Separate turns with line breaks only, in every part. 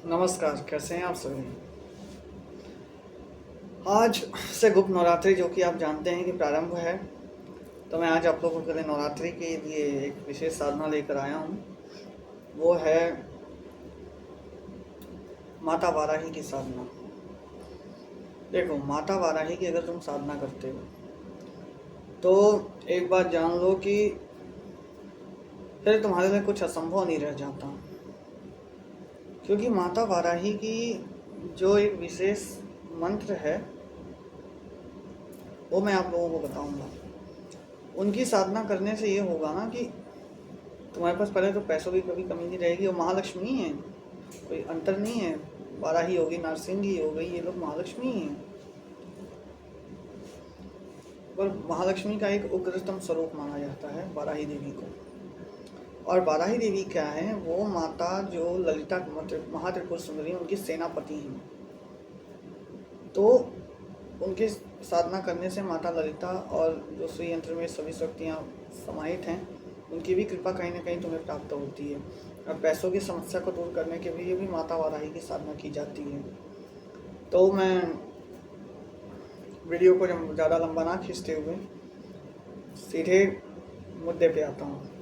नमस्कार, कैसे हैं आप सभी। आज से गुप्त नवरात्रि जो कि आप जानते हैं कि प्रारंभ है, तो मैं आज आप लोगों के लिए नवरात्रि के लिए एक विशेष साधना लेकर आया हूँ। वो है माता वाराही की साधना। देखो, माता वाराही की अगर तुम साधना करते हो तो एक बात जान लो कि फिर तुम्हारे लिए कुछ असंभव नहीं रह जाता, क्योंकि माता वाराही की जो एक विशेष मंत्र है वो मैं आप लोगों को बताऊंगा। उनकी साधना करने से ये होगा ना कि तुम्हारे पास पहले तो पैसों की कभी कमी नहीं रहेगी, और महालक्ष्मी है, कोई अंतर नहीं है। वाराही होगी, नरसिंही हो गई, ये लोग महालक्ष्मी ही हैं। पर महालक्ष्मी का एक उग्रतम स्वरूप माना जाता है वाराही देवी को। और वाराही देवी क्या है, वो माता जो ललिता महात्रिपुर सुंदरी उनकी सेनापति हैं। तो उनकी साधना करने से माता ललिता और जो श्री यंत्र में सभी शक्तियाँ समाहित हैं उनकी भी कृपा कहीं ना कहीं तुम्हें प्राप्त होती है। और पैसों की समस्या को दूर करने के लिए भी माता वाराही की साधना की जाती है। तो मैं वीडियो को ज़्यादा लंबा ना खींचते हुए सीधे मुद्दे पे आता हूँ।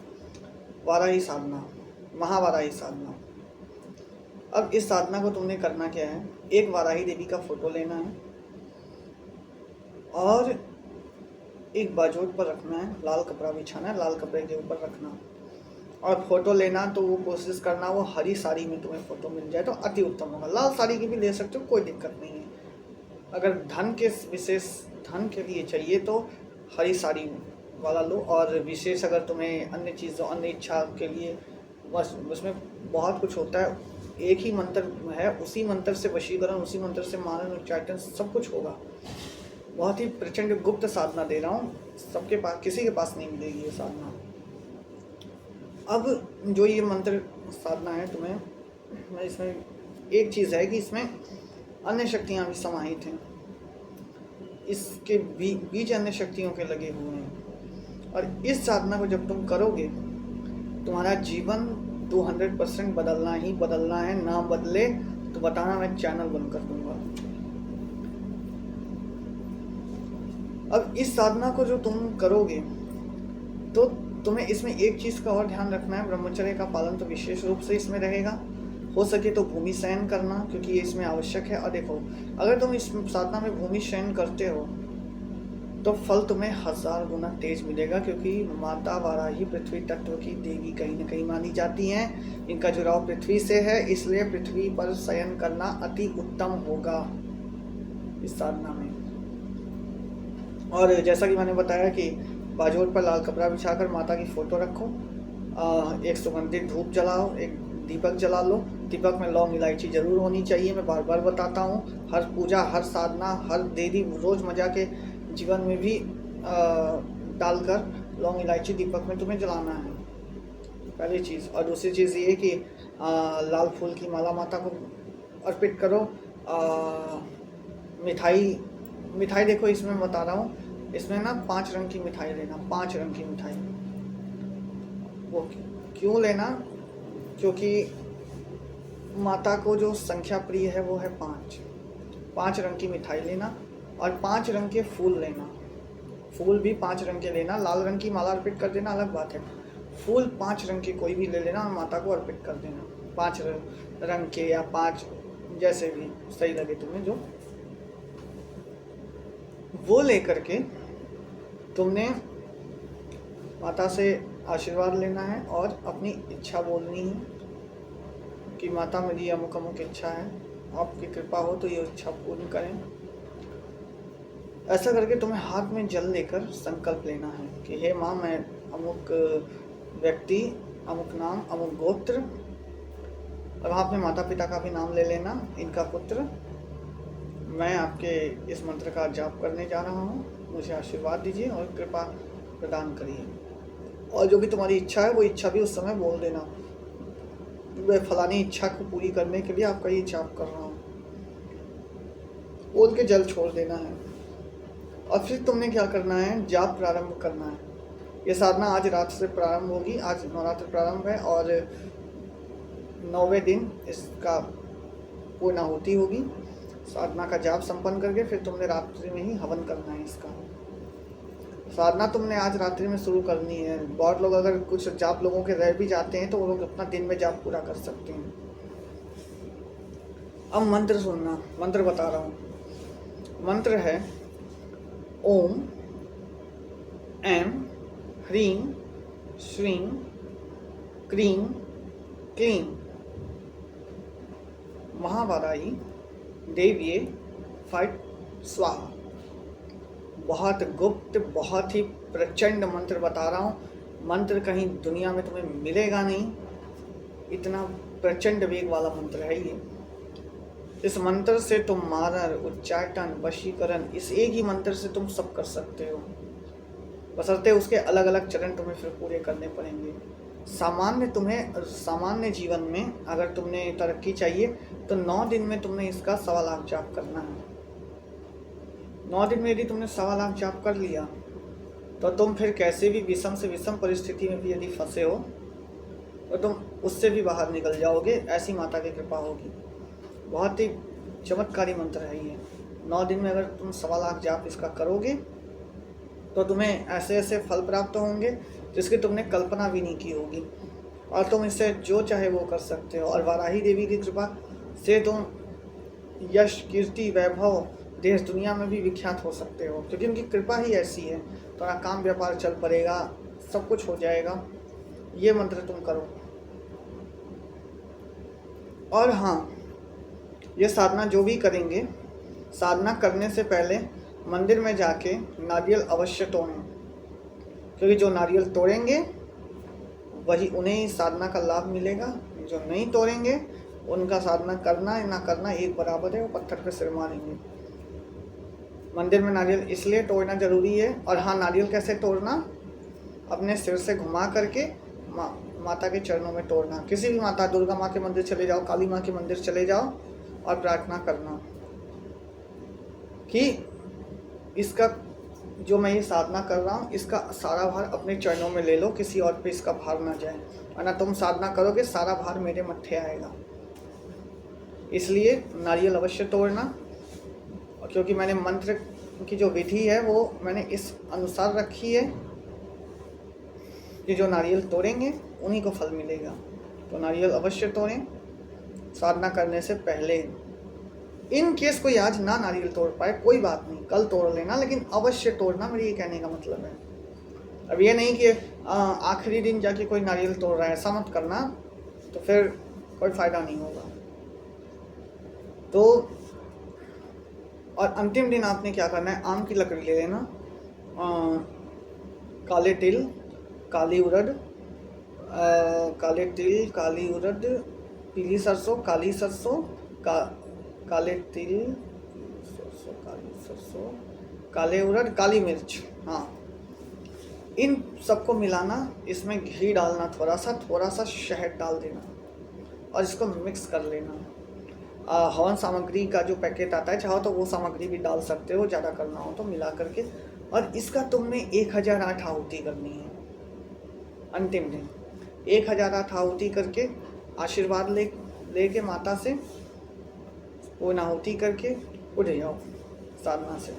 वाराही साधना, महावाराही साधना। अब इस साधना को तुमने करना क्या है, एक वाराही देवी का फोटो लेना है और एक बाजोट पर रखना है, लाल कपड़ा बिछाना है, लाल कपड़े के ऊपर रखना। और फोटो लेना तो वो कोशिश करना वो हरी साड़ी में तुम्हें फोटो मिल जाए तो अति उत्तम होगा। लाल साड़ी की भी ले सकते हो, कोई दिक्कत नहीं है। अगर धन के विशेष धन के लिए चाहिए तो हरी साड़ी वाला लो, और विशेष अगर तुम्हें अन्य चीज़ों अन्य इच्छा के लिए, बस उसमें बहुत कुछ होता है। एक ही मंत्र है, उसी मंत्र से वशीकरण, उसी मंत्र से मानन उच्चाटन सब कुछ होगा। बहुत ही प्रचंड गुप्त साधना दे रहा हूँ, सबके पास, किसी के पास नहीं मिलेगी ये साधना। अब जो ये मंत्र साधना है तुम्हें, इसमें एक चीज़ है कि इसमें अन्य शक्तियाँ भी समाहित हैं, इसके बीज अन्य शक्तियों के लगे हुए हैं। और इस साधना को जब तुम करोगे तुम्हारा जीवन 200% बदलना ही बदलना है। ना बदले तो बताना, मैं चैनल बंद कर दूंगा। अब इस साधना को जो तुम करोगे तो तुम्हें इसमें एक चीज़ का और ध्यान रखना है, ब्रह्मचर्य का पालन तो विशेष रूप से इसमें रहेगा। हो सके तो भूमि शयन करना, क्योंकि ये इसमें आवश्यक है। और देखो, अगर तुम इस साधना में भूमि शयन करते हो तो फल तुम्हें 1000 गुना तेज मिलेगा, क्योंकि माता वाराही पृथ्वी तत्व की देवी कहीं न कहीं मानी जाती हैं। इनका जुड़ाव पृथ्वी से है, इसलिए पृथ्वी पर शयन करना अति उत्तम होगा इस साधना में। और जैसा कि मैंने बताया कि बाजोट पर लाल कपड़ा बिछाकर माता की फोटो रखो, एक सुगंधित धूप जलाओ, एक दीपक जला लो। दीपक में लौंग इलायची जरूर होनी चाहिए, मैं बार बार बताता हूँ। हर पूजा, हर साधना, हर देवी रोज़मर्रा के जीवन में भी डालकर लौंग इलायची दीपक में तुम्हें जलाना है, पहली चीज़। और दूसरी चीज़ ये कि लाल फूल की माला माता को अर्पित करो। मिठाई देखो, इसमें बता रहा हूँ, इसमें ना 5 रंग की मिठाई लेना, 5 रंग की मिठाई। वो क्यों लेना, क्योंकि माता को जो संख्या प्रिय है वो है 5 रंग की मिठाई लेना। और 5 रंग के फूल लेना, फूल भी 5 रंग के लेना। लाल रंग की माला अर्पित कर देना अलग बात है, फूल 5 रंग के कोई भी ले लेना और माता को अर्पित कर देना। 5 रंग के या 5 जैसे भी सही लगे तुम्हें, जो वो लेकर के तुमने माता से आशीर्वाद लेना है और अपनी इच्छा बोलनी है कि माता मेरी अमुक अमुक इच्छा है, आपकी कृपा हो तो ये इच्छा पूर्ण करें। ऐसा करके तुम्हें हाथ में जल लेकर संकल्प लेना है कि हे माँ, मैं अमुक व्यक्ति, अमुक नाम, अमुक गोत्र, और वहाँ अपने माता पिता का भी नाम ले लेना, इनका पुत्र, मैं आपके इस मंत्र का जाप करने जा रहा हूँ, मुझे आशीर्वाद दीजिए और कृपा प्रदान करिए। और जो भी तुम्हारी इच्छा है वो इच्छा भी उस समय बोल देना, मैं फलानी इच्छा को पूरी करने के लिए आपका ये जाप कर रहा हूँ, बोल के जल छोड़ देना है। और फिर तुमने क्या करना है, जाप प्रारंभ करना है। ये साधना आज रात से प्रारंभ होगी, आज नवरात्र प्रारंभ है और 9वें दिन इसका पूर्णाहुति होगी। साधना का जाप संपन्न करके फिर तुमने रात्रि में ही हवन करना है इसका। साधना तुमने आज रात्रि में शुरू करनी है। बहुत लोग अगर कुछ जाप लोगों के रह भी जाते हैं तो वो लोग अपना दिन में जाप पूरा कर सकते हैं। अब मंत्र सुनना, मंत्र बता रहा हूँ। मंत्र है ओम ऐं ह्रीं श्रीं क्रीं क्लीं महावाराही देव्ये फट स्वाहा। बहुत गुप्त, बहुत ही प्रचंड मंत्र बता रहा हूँ। मंत्र कहीं दुनिया में तुम्हें मिलेगा नहीं, इतना प्रचंड वेग वाला मंत्र है ये। इस मंत्र से तुम मारण, उच्चाटन, वशीकरण, इस एक ही मंत्र से तुम सब कर सकते हो, बशर्ते उसके अलग अलग चरण तुम्हें फिर पूरे करने पड़ेंगे। सामान्य जीवन में अगर तुमने तरक्की चाहिए तो 9 दिन में तुमने इसका 1.25 लाख जाप करना है। 9 दिन में यदि तुमने 1.25 लाख जाप कर लिया तो तुम फिर कैसे भी विषम से विषम परिस्थिति में भी यदि फंसे हो तो तुम उससे भी बाहर निकल जाओगे, ऐसी माता की कृपा होगी। बहुत ही चमत्कारी मंत्र है ये। 9 दिन में अगर तुम 1.25 लाख जाप इसका करोगे तो तुम्हें ऐसे ऐसे फल प्राप्त होंगे जिसकी तुमने कल्पना भी नहीं की होगी, और तुम इससे जो चाहे वो कर सकते हो। और वाराही देवी की कृपा से तुम यश, कीर्ति, वैभव देश दुनिया में भी विख्यात हो सकते हो, क्योंकि उनकी कृपा ही ऐसी है। तुम्हारा काम व्यापार चल पड़ेगा, सब कुछ हो जाएगा। ये मंत्र तुम करो। और हाँ, ये साधना जो भी करेंगे, साधना करने से पहले मंदिर में जाके नारियल अवश्य तोड़ें, क्योंकि जो नारियल तोड़ेंगे वही उन्हें ही साधना का लाभ मिलेगा। जो नहीं तोड़ेंगे उनका साधना करना या ना करना एक बराबर है, वो पत्थर पे सिर मारेंगे। मंदिर में नारियल इसलिए तोड़ना जरूरी है। और हाँ, नारियल कैसे तोड़ना, अपने सिर से घुमा करके माता के चरणों में तोड़ना। किसी भी माता, दुर्गा माँ के मंदिर चले जाओ, काली माँ के मंदिर चले जाओ और प्रार्थना करना कि इसका जो मैं ये साधना कर रहा हूँ इसका सारा भार अपने चरणों में ले लो, किसी और पे इसका भार ना जाए, वरना तुम साधना करोगे सारा भार मेरे मत्थे आएगा। इसलिए नारियल अवश्य तोड़ना। और क्योंकि मैंने मंत्र की जो विधि है वो मैंने इस अनुसार रखी है कि जो नारियल तोड़ेंगे उन्हीं को फल मिलेगा। तो नारियल अवश्य तोड़ें साधना करने से पहले। इन केस कोई आज ना नारियल तोड़ पाए, कोई बात नहीं, कल तोड़ लेना, लेकिन अवश्य तोड़ना, मेरी ये कहने का मतलब है। अब ये नहीं कि आखिरी दिन जाके कोई नारियल तोड़ रहा है, ऐसा मत करना, तो फिर कोई फ़ायदा नहीं होगा। तो और अंतिम दिन आपने क्या करना है, आम की लकड़ी ले लेना, काले तिल, काली उड़द, काले तिल, काली उड़द, पीली सरसों, काली सरसों, काले तिल, सरसों, काली सरसों, काले उड़द, काली मिर्च, हाँ, इन सबको मिलाना, इसमें घी डालना, थोड़ा सा शहद डाल देना और इसको मिक्स कर लेना। हवन सामग्री का जो पैकेट आता है, चाहो तो वो सामग्री भी डाल सकते हो, ज़्यादा करना हो तो मिला करके। और इसका तुमने 1008 आहुति करनी है अंतिम दिन। 1008 आहुति करके आशीर्वाद लेके माता से पूर्णाहुति करके उठ जाओ साधना से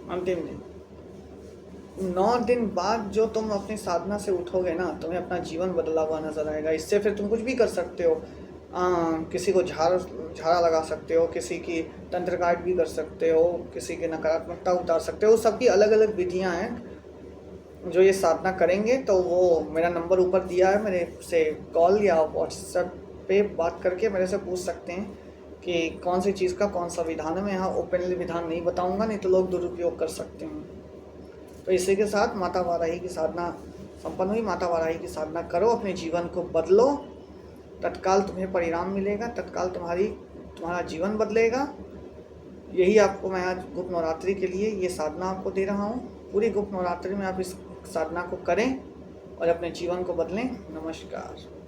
अंतिम दिन। 9 दिन बाद जो तुम अपनी साधना से उठोगे ना, तुम्हें अपना जीवन बदला हुआ नजर आएगा। इससे फिर तुम कुछ भी कर सकते हो, किसी को झाड़ा लगा सकते हो, किसी की तंत्र काट भी कर सकते हो, किसी की नकारात्मकता उतार सकते हो। सबकी अलग अलग विधियां हैं। जो ये साधना करेंगे तो वो मेरा नंबर ऊपर दिया है, मेरे से कॉल या व्हाट्सएप पे बात करके मेरे से पूछ सकते हैं कि कौन सी चीज़ का कौन सा विधान है। मैं यहाँ ओपनली विधान नहीं बताऊँगा, नहीं तो लोग दुरुपयोग कर सकते हैं। तो इसी के साथ माता वाराही की साधना संपन्न हुई। माता वाराही की साधना करो, अपने जीवन को बदलो, तत्काल तुम्हें परिणाम मिलेगा, तत्काल तुम्हारा जीवन बदलेगा। यही आपको मैं आज गुप्त नवरात्रि के लिए ये साधना आपको दे रहा हूँ। पूरी गुप्त नवरात्रि में आप इस साधना को करें और अपने जीवन को बदलें। नमस्कार।